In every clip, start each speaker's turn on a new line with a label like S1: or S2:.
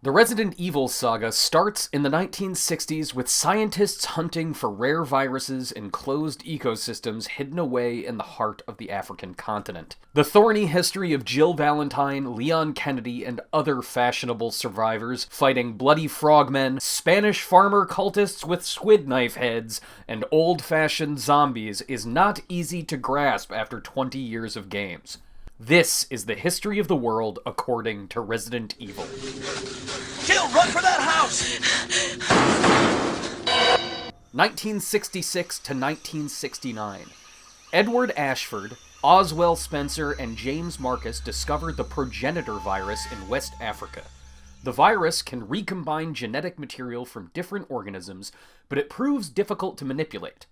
S1: The Resident Evil saga starts in the 1960s with scientists hunting for rare viruses in closed ecosystems hidden away in the heart of the African continent. The thorny history of Jill Valentine, Leon Kennedy, and other fashionable survivors fighting bloody frogmen, Spanish farmer cultists with squid knife heads, and old-fashioned zombies is not easy to grasp after 20 years of games. This is the history of the world according to Resident Evil.
S2: Jill, run for that house!
S1: 1966 to 1969. Edward Ashford, Oswell Spencer, and James Marcus discovered the Progenitor virus in West Africa. The virus can recombine genetic material from different organisms, but it proves difficult to manipulate.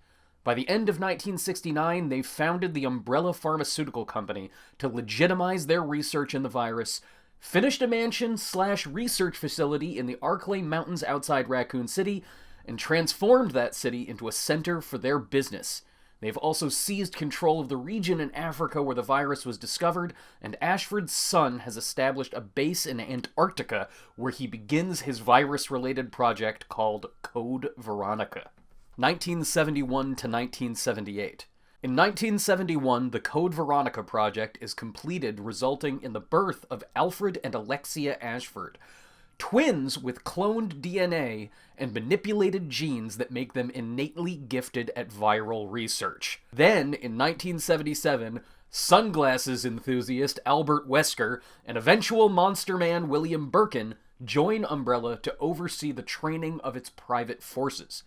S1: By the end of 1969, they founded the Umbrella Pharmaceutical Company to legitimize their research in the virus, finished a mansion/research facility in the Arklay Mountains outside Raccoon City, and transformed that city into a center for their business. They've also seized control of the region in Africa where the virus was discovered, and Ashford's son has established a base in Antarctica where he begins his virus-related project called Code Veronica. 1971 to 1978. In 1971, the Code Veronica project is completed, resulting in the birth of Alfred and Alexia Ashford, twins with cloned DNA and manipulated genes that make them innately gifted at viral research. Then, in 1977, sunglasses enthusiast Albert Wesker and eventual monster man William Birkin join Umbrella to oversee the training of its private forces.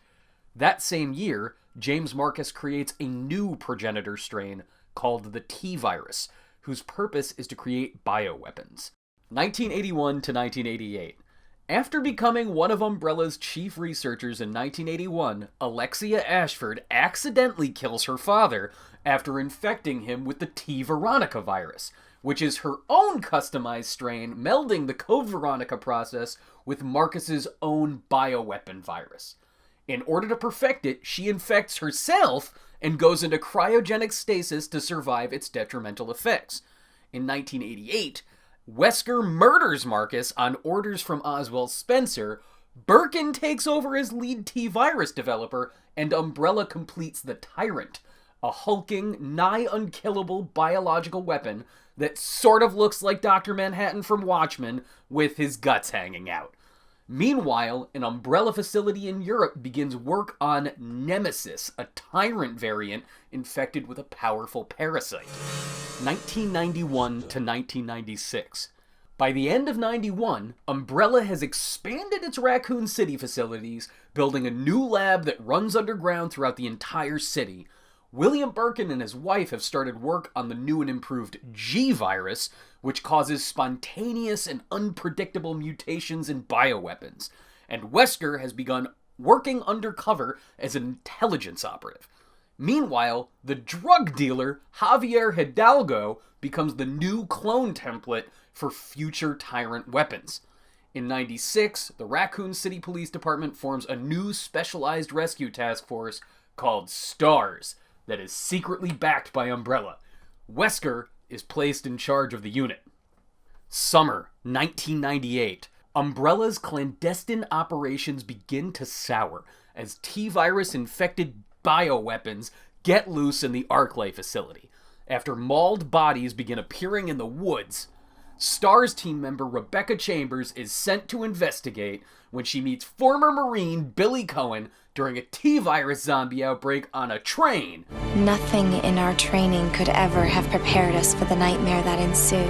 S1: That same year, James Marcus creates a new progenitor strain called the T-virus, whose purpose is to create bioweapons. 1981 to 1988. After becoming one of Umbrella's chief researchers in 1981, Alexia Ashford accidentally kills her father after infecting him with the T-Veronica virus, which is her own customized strain, melding the Code Veronica process with Marcus's own bioweapon virus. In order to perfect it, she infects herself and goes into cryogenic stasis to survive its detrimental effects. In 1988, Wesker murders Marcus on orders from Oswell Spencer, Birkin takes over as lead T-virus developer, and Umbrella completes the Tyrant, a hulking, nigh unkillable biological weapon that sort of looks like Dr. Manhattan from Watchmen with his guts hanging out. Meanwhile, an Umbrella facility in Europe begins work on Nemesis, a Tyrant variant infected with a powerful parasite. 1991 to 1996. By the end of 91, Umbrella has expanded its Raccoon City facilities, building a new lab that runs underground throughout the entire city. William Birkin and his wife have started work on the new and improved G-virus, which causes spontaneous and unpredictable mutations in bioweapons. And Wesker has begun working undercover as an intelligence operative. Meanwhile, the drug dealer Javier Hidalgo becomes the new clone template for future Tyrant weapons. In 96, the Raccoon City Police Department forms a new specialized rescue task force called STARS that is secretly backed by Umbrella. Wesker is placed in charge of the unit. Summer 1998. Umbrella's clandestine operations begin to sour as T-virus-infected bioweapons get loose in the Arklay facility. After mauled bodies begin appearing in the woods, STARS team member Rebecca Chambers is sent to investigate when she meets former Marine Billy Cohen during a T-virus zombie outbreak on a train.
S3: Nothing in our training could ever have prepared us for the nightmare that ensued.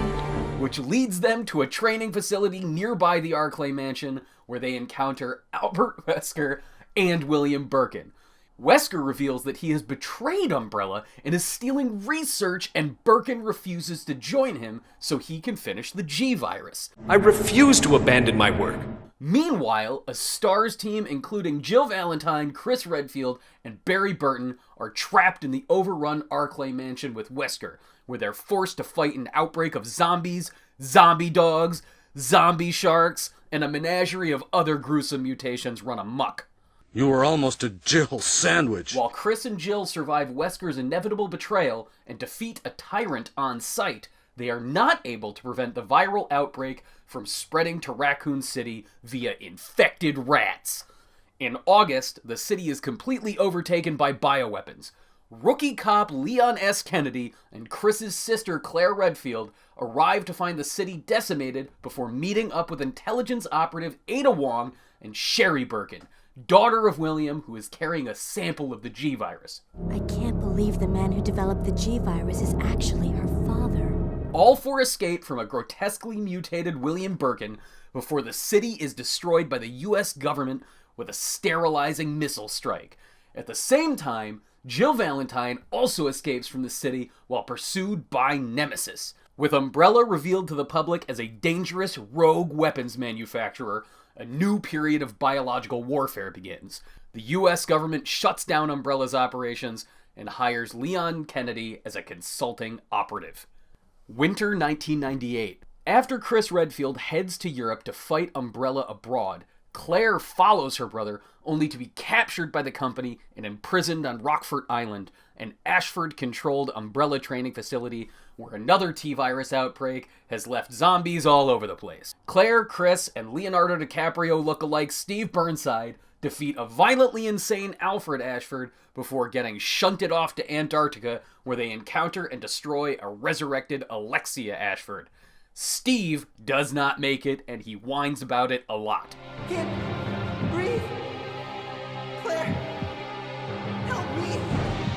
S1: Which leads them to a training facility nearby the Arklay mansion where they encounter Albert Wesker and William Birkin. Wesker reveals that he has betrayed Umbrella and is stealing research, and Birkin refuses to join him so he can finish the G-virus.
S2: I refuse to abandon my work.
S1: Meanwhile, a STARS team including Jill Valentine, Chris Redfield, and Barry Burton are trapped in the overrun Arklay mansion with Wesker, where they're forced to fight an outbreak of zombies, zombie dogs, zombie sharks, and a menagerie of other gruesome mutations run amok.
S4: You were almost a Jill sandwich.
S1: While Chris and Jill survive Wesker's inevitable betrayal and defeat a Tyrant on sight, they are not able to prevent the viral outbreak from spreading to Raccoon City via infected rats. In August, the city is completely overtaken by bioweapons. Rookie cop Leon S. Kennedy and Chris's sister Claire Redfield arrive to find the city decimated before meeting up with intelligence operative Ada Wong and Sherry Birkin, daughter of William, who is carrying a sample of the G-Virus.
S5: I can't believe the man who developed the G-Virus is actually her father.
S1: All four escape from a grotesquely mutated William Birkin before the city is destroyed by the US government with a sterilizing missile strike. At the same time, Jill Valentine also escapes from the city while pursued by Nemesis, with Umbrella revealed to the public as a dangerous rogue weapons manufacturer. A new period of biological warfare begins. The US government shuts down Umbrella's operations and hires Leon Kennedy as a consulting operative. Winter 1998. After Chris Redfield heads to Europe to fight Umbrella abroad, Claire follows her brother, only to be captured by the company and imprisoned on Rockfort Island, an Ashford-controlled Umbrella training facility where another T-Virus outbreak has left zombies all over the place. Claire, Chris, and Leonardo DiCaprio look-alike Steve Burnside defeat a violently insane Alfred Ashford before getting shunted off to Antarctica, where they encounter and destroy a resurrected Alexia Ashford. Steve does not make it, and he whines about it a lot.
S6: Can't breathe. Claire, help me.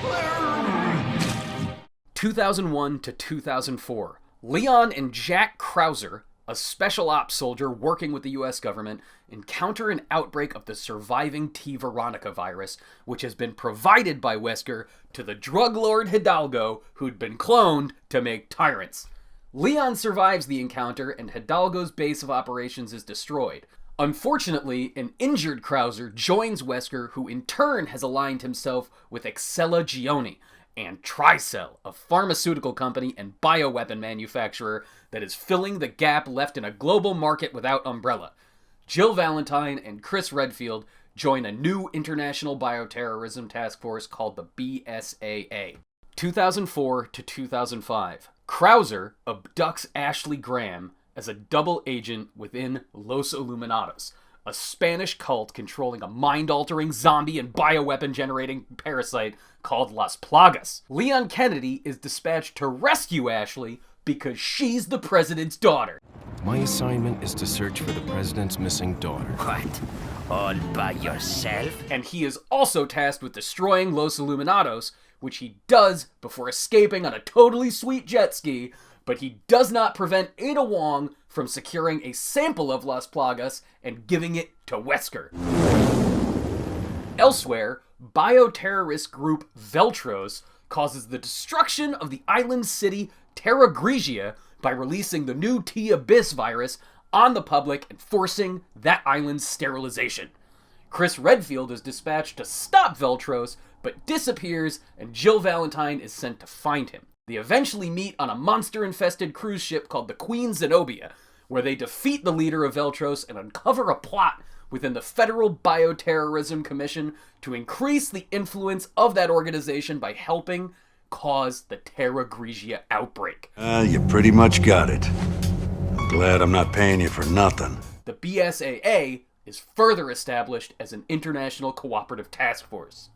S6: Claire.
S1: 2001 to 2004. Leon and Jack Krauser, a special ops soldier working with the US government, encounter an outbreak of the surviving T. Veronica virus, which has been provided by Wesker to the drug lord Hidalgo, who'd been cloned to make tyrants. Leon survives the encounter, and Hidalgo's base of operations is destroyed. Unfortunately, an injured Krauser joins Wesker, who in turn has aligned himself with Excella Gioni and Tricell, a pharmaceutical company and bioweapon manufacturer that is filling the gap left in a global market without Umbrella. Jill Valentine and Chris Redfield join a new international bioterrorism task force called the BSAA. 2004 to 2005. Krauser abducts Ashley Graham as a double agent within Los Illuminados, a Spanish cult controlling a mind-altering zombie and bioweapon-generating parasite called Las Plagas. Leon Kennedy is dispatched to rescue Ashley because she's the president's daughter.
S7: My assignment is to search for the president's missing daughter.
S8: What? All by yourself?
S1: And he is also tasked with destroying Los Illuminados, which he does before escaping on a totally sweet jet ski, but he does not prevent Ada Wong from securing a sample of Las Plagas and giving it to Wesker. Elsewhere, bioterrorist group Veltros causes the destruction of the island city Terra Grigia by releasing the new T-Abyss virus on the public and forcing that island's sterilization. Chris Redfield is dispatched to stop Veltros, but disappears, and Jill Valentine is sent to find him. They eventually meet on a monster-infested cruise ship called the Queen Zenobia, where they defeat the leader of Veltros and uncover a plot within the Federal Bioterrorism Commission to increase the influence of that organization by helping cause the Terra Grigia outbreak.
S9: You pretty much got it. I'm glad I'm not paying you for nothing.
S1: The BSAA is further established as an international cooperative task force.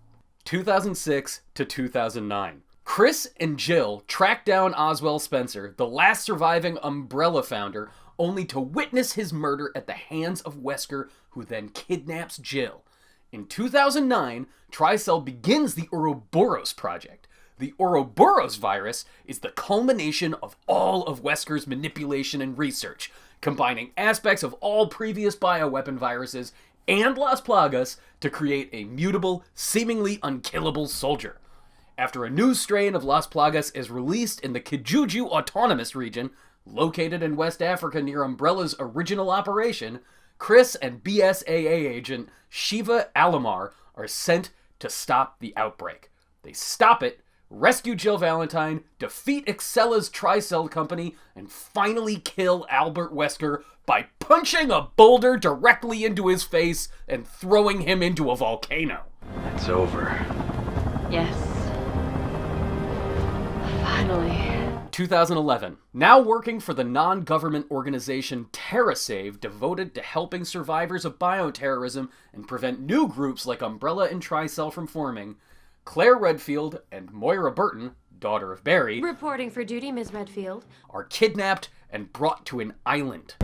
S1: 2006 to 2009. Chris and Jill track down Oswell Spencer, the last surviving Umbrella founder, only to witness his murder at the hands of Wesker, who then kidnaps Jill. In 2009, Tricell begins the Ouroboros project. The Ouroboros virus is the culmination of all of Wesker's manipulation and research, combining aspects of all previous bioweapon viruses and Las Plagas to create a mutable, seemingly unkillable soldier. After a new strain of Las Plagas is released in the Kijuju Autonomous Region, located in West Africa near Umbrella's original operation, Chris and BSAA agent Shiva Alamar are sent to stop the outbreak. They stop it, rescue Jill Valentine, defeat Excella's Tricell company, and finally kill Albert Wesker by punching a boulder directly into his face and throwing him into a volcano.
S9: It's over.
S5: Yes. Finally.
S1: 2011. Now working for the non-government organization TerraSave, devoted to helping survivors of bioterrorism and prevent new groups like Umbrella and Tricell from forming, Claire Redfield and Moira Burton, daughter of Barry,
S10: reporting for duty, Ms. Redfield,
S1: are kidnapped and brought to an island.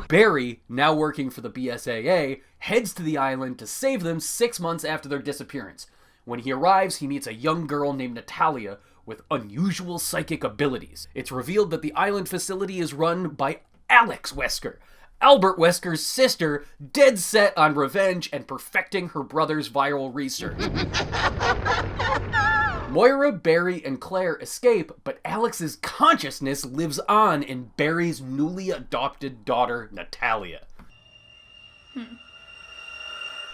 S1: Barry, now working for the BSAA, heads to the island to save them 6 months after their disappearance. When he arrives, he meets a young girl named Natalia with unusual psychic abilities. It's revealed that the island facility is run by Alex Wesker, Albert Wesker's sister, dead set on revenge and perfecting her brother's viral research. Moira, Barry, and Claire escape, but Alex's consciousness lives on in Barry's newly adopted daughter, Natalia.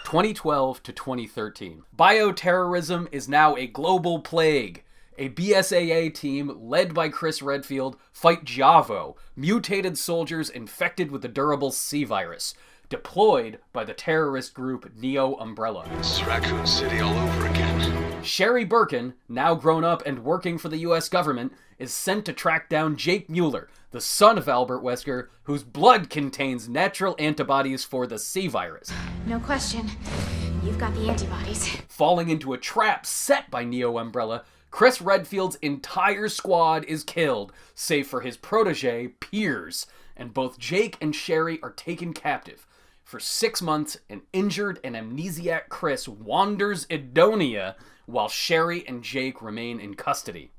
S1: 2012 to 2013. Bioterrorism is now a global plague. A BSAA team, led by Chris Redfield, fight Javo, mutated soldiers infected with the durable C virus, deployed by the terrorist group Neo Umbrella.
S4: It's Raccoon City all over again.
S1: Sherry Birkin, now grown up and working for the US government, is sent to track down Jake Mueller, the son of Albert Wesker, whose blood contains natural antibodies for the C virus.
S10: no question. You've got the antibodies.
S1: Falling into a trap set by Neo Umbrella, Chris Redfield's entire squad is killed, save for his protege, Piers, and both Jake and Sherry are taken captive. For 6 months, an injured and amnesiac Chris wanders Edonia, while Sherry and Jake remain in custody.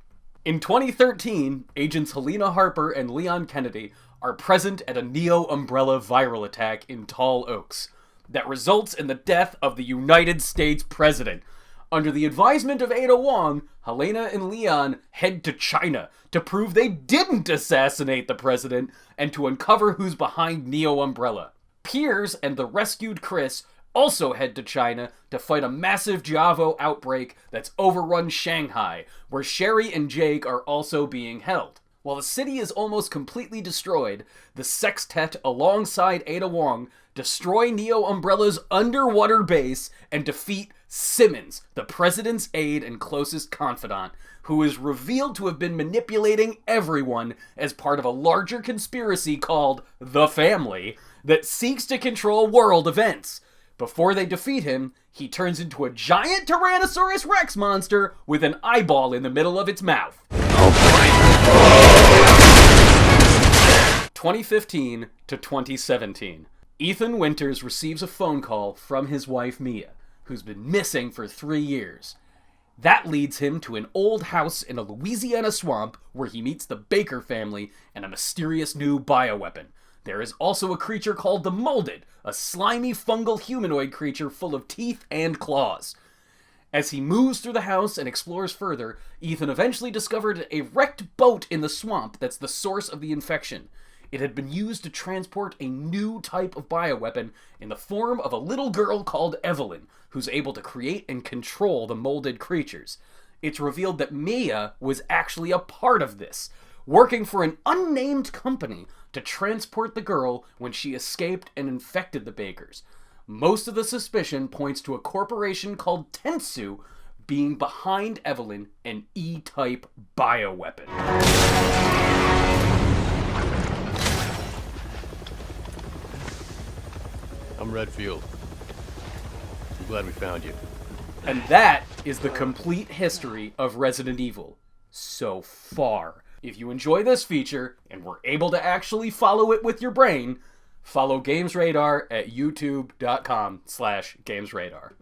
S1: In 2013, agents Helena Harper and Leon Kennedy are present at a Neo Umbrella viral attack in Tall Oaks that results in the death of the United States President. Under the advisement of Ada Wong, Helena and Leon head to China to prove they didn't assassinate the president and to uncover who's behind Neo Umbrella. Piers and the rescued Chris also head to China to fight a massive Javo outbreak that's overrun Shanghai, where Sherry and Jake are also being held. While the city is almost completely destroyed, the sextet alongside Ada Wong destroy Neo Umbrella's underwater base and defeat Simmons, the president's aide and closest confidant, who is revealed to have been manipulating everyone as part of a larger conspiracy called The Family that seeks to control world events. Before they defeat him, he turns into a giant Tyrannosaurus Rex monster with an eyeball in the middle of its mouth. 2015 to 2017. Ethan Winters receives a phone call from his wife Mia, who's been missing for 3 years. That leads him to an old house in a Louisiana swamp where he meets the Baker family and a mysterious new bioweapon. There is also a creature called the Molded, a slimy fungal humanoid creature full of teeth and claws. As he moves through the house and explores further, Ethan eventually discovered a wrecked boat in the swamp that's the source of the infection. It had been used to transport a new type of bioweapon in the form of a little girl called Evelyn, who's able to create and control the molded creatures. It's revealed that Mia was actually a part of this, working for an unnamed company to transport the girl when she escaped and infected the Bakers. Most of the suspicion points to a corporation called Tensu being behind Evelyn and E-type bioweapon.
S11: I'm Redfield. I'm glad we found you.
S1: And that is the complete history of Resident Evil so far. If you enjoy this feature and were able to actually follow it with your brain, follow Games Radar at youtube.com/GamesRadar.